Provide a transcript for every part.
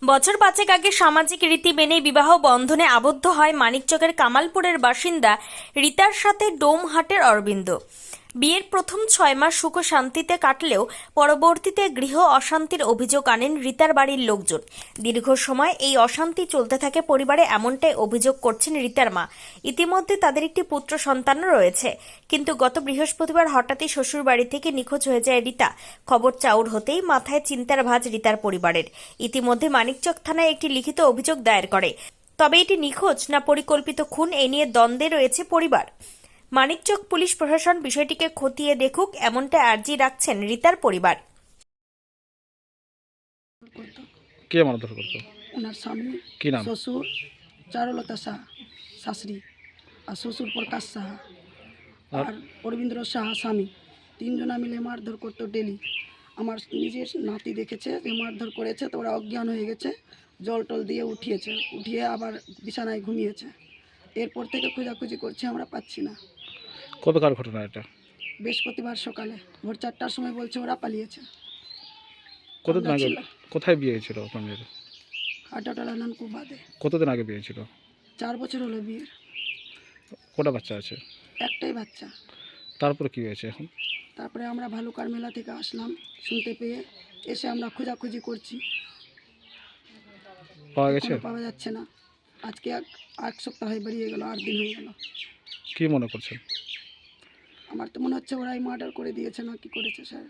বছর পাঁচেক আগে সামাজিক রীতি মেনে বিবাহ বন্ধনে আবদ্ধ হয় মানিকচকের কামালপুরের বাসিন্দা রীতার সাথে ডোমহাটের অরবিন্দ। বিয়ের প্রথম 6 মাস সুখ শান্তিতে কাটলেও পরবর্তীতে গৃহ অশান্তির অভিযোগ আনেন রীতার বাড়ির লোকজন। দীর্ঘ সময় এই অশান্তি চলতে থাকে পরিবারে, এমনটাই অভিযোগ করছেন রীতার মা। ইতিমধ্যে তাদের একটি পুত্র সন্তানও রয়েছে, কিন্তু গত বৃহস্পতিবার হঠাৎই শ্বশুর বাড়ি থেকে নিখোঁজ হয়ে যায় রীতা। খবর চাউর হতেই মাথায় চিন্তার ভাঁজ রীতার পরিবারের। ইতিমধ্যে মানিকচক থানায় একটি লিখিত অভিযোগ দায়ের করে। তবে এটি নিখোঁজ না পরিকল্পিত খুন, এ নিয়ে দ্বন্দ্বে রয়েছে পরিবার। মানিকচক পুলিশ প্রশাসন বিষয়টিকে খতিয়ে দেখুক, এমনটা আর্জি রাখছেন রীতার পরিবার। করতো কে মারধর করতো? ওনার স্বামী, কি নাম? শ্বশুর চারুলতা সাহা শাশুড়ি, আর শ্বশুর প্রকাশ সাহা, আর অরবিন্দ্র সাহা স্বামী। তিনজনা মিলে মারধর করতো ডেলি। আমার নিজের নাতি দেখেছে যে মারধর করেছে, তো ওরা অজ্ঞান হয়ে গেছে, জল টল দিয়ে উঠিয়ে আবার বিছানায় ঘুমিয়েছে। এরপর থেকে খোঁজাখুঁজি করছি, আমরা পাচ্ছি না। কবেকার ঘটনা এটা? বৃহস্পতিবার সকালে ভোর 4টার সময় বলছে ওরা পালিয়েছে। কতদিন আমরা আগে ছিলাম কোথায় বিয়ে হয়েছিল আপনার মেয়ের? হাটাটালা নানকু বাদে। কতদিন আগে বিয়ে হয়েছিল? 4 বছর হলো বিয়ের, কটা বাচ্চা আছে? একটাই বাচ্চা। তারপরে কি হয়েছে এখন? তারপরে আমরা ভালুকার মেলা থেকে আসলাম, শুনতে পেয়ে এসে আমরা খোঁজাখুঁজি করছি, পাওয়া গেছে? কোনো পাওয়া যাচ্ছে না। আজকে এক সপ্তাহ বেরিয়ে গেল, 8 দিন হয়ে গেল। কি মনে করছেন? আমার তো মনে হচ্ছে ওরাই মার্ডার করে দিয়েছে, না কি করেছে স্যার।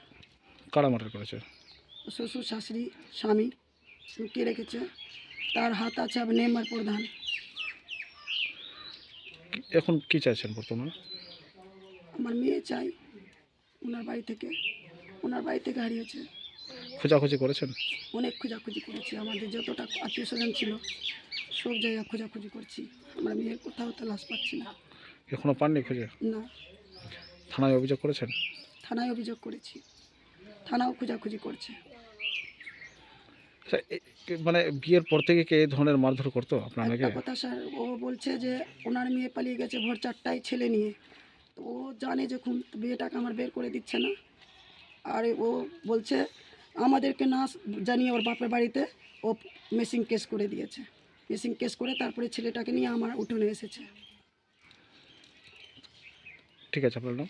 কারা মার্ডার করেছে? শ্বশুর শাশুড়ি স্বামী লুকিয়ে রেখেছে, তার হাত আছে আবার নেমার প্রধান। এখন কি চাইছেন বর্তমানে? আমার মেয়ে চাই ওনার বাড়ি থেকে হারিয়েছে। খোঁজাখুঁজি করেছেন? অনেক খোঁজাখুঁজি করেছি, আমাদের যতটা আত্মীয় স্বজন ছিল সব জায়গায় খোঁজাখুঁজি করছি, আমরা মেয়ের কোথাও তালাশ পাচ্ছি না। এখনো পাননি খুঁজে? না, থানায় অভিযোগ করেছেন? থানায় অভিযোগ করেছি, থানাও খোঁজাখুঁজি করছে। আচ্ছা, মানে বিয়ের পর থেকে কি এই ধরনের মারধর করতো আপনার মেয়েকে? একটা কথা স্যার, ও বলছে যে ওনার মেয়ে পালিয়ে গেছে ভোর 4টায় ছেলে নিয়ে, তো ও জানে যখন বিয়েটাকে আমার বের করে দিচ্ছে না। আর ও বলছে আমাদেরকে না জানিয়ে ওর বাপের বাড়িতে ও মিসিং কেস করে দিয়েছে। মিসিং কেস করে তারপরে ছেলেটাকে নিয়ে আমার উঠোনে এসেছে। ঠিক আছে, আপনার নাম?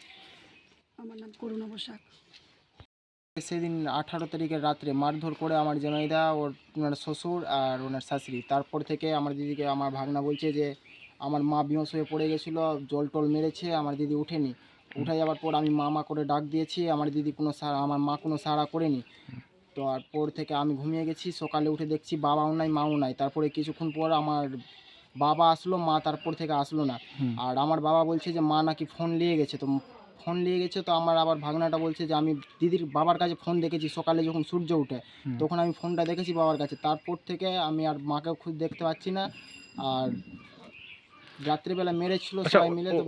আমার নাম করুণা বসাক। সেদিন 18 তারিখের রাত্রে মারধর করে আমার জামাইদা, ওনার শ্বশুর আর ওনার শাশুড়ি। তারপর থেকে আমার দিদিকে আমার ভাগনা বলছে যে আমার মা বেহুঁশ হয়ে পড়ে গেছিলো, জল টল মেরেছে, আমার দিদি উঠেনি। উঠে যাওয়ার পর আমি মা করে ডাক দিয়েছি, আমার দিদি আমার মা কোনো সাড়া করেনি। তো আর পর থেকে আমি ঘুমিয়ে গেছি, সকালে উঠে দেখছি বাবাও নাই মাও নাই। তারপরে কিছুক্ষণ পর আমার বাবা আসলো, মা তারপর থেকে আসলো না। আর আমার বাবা বলছে যে মা নাকি ফোন নিয়ে গেছে। তো ফোন নিয়ে গেছে, তো আমার আবার ভাগনাটা বলছে যে আমি দিদির বাবার কাছে ফোন দেখেছি সকালে যখন সূর্য উঠে, তখন আমি ফোনটা দেখেছি বাবার কাছে। তারপর থেকে আমি আর মাকেও খুব দেখতে পাচ্ছি না। আর রাত্রিবেলা মেরেছিল আচ্ছা, সবাই মিলে। তো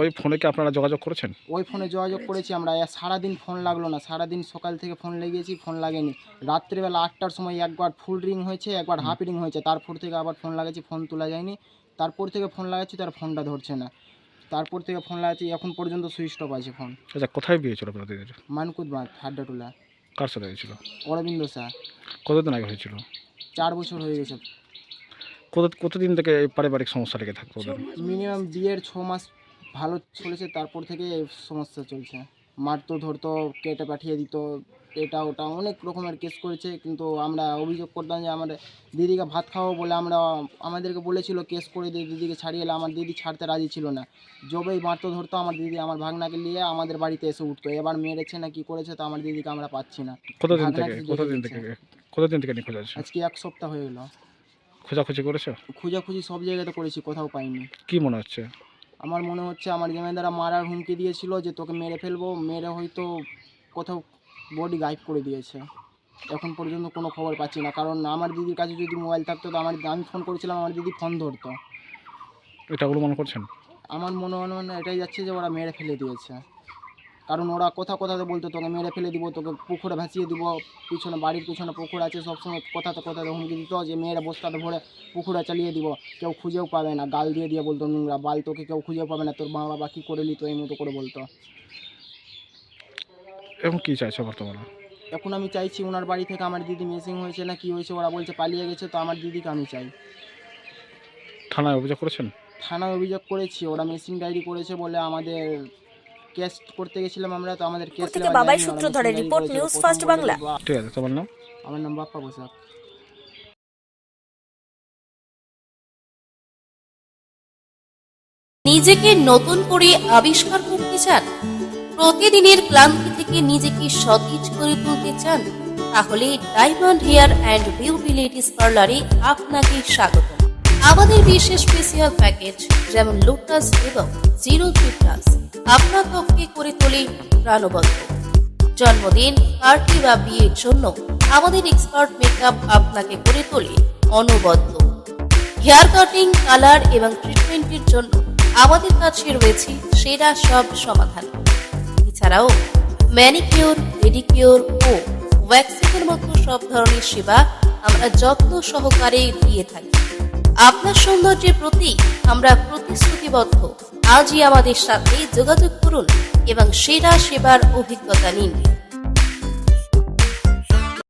ওই ফোনে কি আপনারা যোগাযোগ করেছেন? ওই ফোনে যোগাযোগ করেছি আমরা, সারাদিন ফোন লাগলো না, সারাদিন সকাল থেকে ফোন লাগিয়েছি, ফোন লাগেনি। রাত্রিবেলা 8টার সময় একবার ফুল রিং হয়েছে, একবার হাফ রিং হয়েছে, তারপর থেকে আবার ফোন লাগাচ্ছি, ফোন তোলা যায়নি। তারপর থেকে ফোন লাগাচ্ছি, তার ফোনটা ধরছে না। তারপর থেকে ফোন লাগাচ্ছি, এখন পর্যন্ত সুইচ অফ আছে ফোন। আচ্ছা, কোথায় বিয়ে ছিল আপনাদের? মানকুদ বাঁধ, হাড্ডাটুলা। কার সাথে হয়েছিল? অরবিন্দ শাহ। কতদিন আগে হয়েছিল? 4 বছর হয়ে গেছে। কতদিন থেকে এই পারিবারিক সমস্যা লেগে থাকতো ওদের? মিনিমাম বিয়ের 6 মাস ভালো চলেছে, তারপর থেকে এই সমস্যা চলছে। মারতো, ধরতো, কেটে পাঠিয়ে দিত, এটা ওটা অনেক রকমের কেস করেছে। কিন্তু আমরা অভিযোগ করতাম যে আমাদের দিদিকে ভাত খাওয়াবো বলে আমাদেরকে বলেছিল কেস করে দিয়ে দিদিকে ছাড়িয়ে এলে, আমার দিদি ছাড়তে রাজি ছিল না। যবেই মারতো ধরতো, আমার দিদি আমার ভাগনাকে নিয়ে আমাদের বাড়িতে এসে উঠতো। এবার মেরেছে না কি করেছে, তো আমার দিদিকে আমরা পাচ্ছি না। কতদিন থেকে নিখোঁজ আছে? আজকে 1 সপ্তাহ হয়ে গেল। খোঁজাখুঁজি করেছো? খোঁজাখুঁজি সব জায়গাতে করেছি, কোথাও পাইনি। কি মনে হচ্ছে? আমার মনে হচ্ছে আমার জামাইদারা মারার হুমকি দিয়েছিল যে তোকে মেরে ফেলবো, মেরে হয়তো কোথাও বডি গায়েব করে দিয়েছে। এখন পর্যন্ত কোনো খবর পাচ্ছি না, কারণ আমার দিদির কাছে যদি মোবাইল থাকতো তো আমি ফোন করেছিলাম, আমার দিদি ফোন ধরতো। এটা অনুমান করছেন? আমার মনে এটাই যাচ্ছে যে ওরা মেরে ফেলে দিয়েছে, কারণ ওরা কথাতে বলতো তোকে মেরে ফেলে দিব, তোকে পুকুরে ভাসিয়ে দিব। বাড়ির পিছনে পুকুর আছে, সবসময় কথাতে হুমকি দিত যে মেয়েরা বস্তাতে ভরে পুকুরে চালিয়ে দিব, কেউ খুঁজেও পাবে না। গাল দিয়ে বলতো নোংরা বাল, তোকে কেউ খুঁজেও পাবে না, তোর মা বাবা কী করে নিত, এই মতো করে বলতো। এখন কি চাইছো বর্তমানে? এখন আমি চাইছি ওনার বাড়ি থেকে আমার দিদি মিসিং হয়েছে না কি হয়েছে, ওরা বলছে পালিয়ে গেছে, তো আমার দিদিকে আমি চাই। থানায় অভিযোগ করেছেন? থানায় অভিযোগ করেছি, ওরা মিসিং ডায়েরি করেছে বলে আমাদের কেস করতে গেছিলাম আমরা, তো আমাদের কেস থেকে বাবাই সূত্রধরের রিপোর্ট, নিউজ ফার্স্ট বাংলা। ঠিক আছে, তোমার নাম? আমার নাম বাপ্পা বসাক। নিজেকে নতুন করে আবিষ্কার করতে চান? প্রতিদিনের ক্লান্তি থেকে নিজেকে সতেজ করে তুলতে চান? তাহলে diamond hair and beauty ladies পার্লারে আপনাকে স্বাগত। আমাদের বিশেষ স্পেশাল প্যাকেজ যেমন লোটাস এবং 03+ আপনার ত্বককে করে তোলে প্রাণবন্ত। জন্মদিন, পার্টি বা বিয়ের জন্য আমাদের এক্সপার্ট মেকআপ আপনাকে করে তোলে অনবদ্য। হেয়ার কাটিং, কালার এবং ট্রিটমেন্টের জন্য আমাদের কাছে রয়েছে সেরা সব সমাধান। এছাড়াও ম্যানিকিউর, পেডিকিউর ও ওয়্যাক্সিংয়ের মতো সব ধরনের সেবা আমরা যত্ন সহকারে দিয়ে থাকি। আপনার সৌন্দর্যের প্রতি আমরা প্রতিশ্রুতিবদ্ধ। আজই আমাদের সাথে যোগাযোগ করুন এবং সেরা সেবার অভিজ্ঞতা নিন।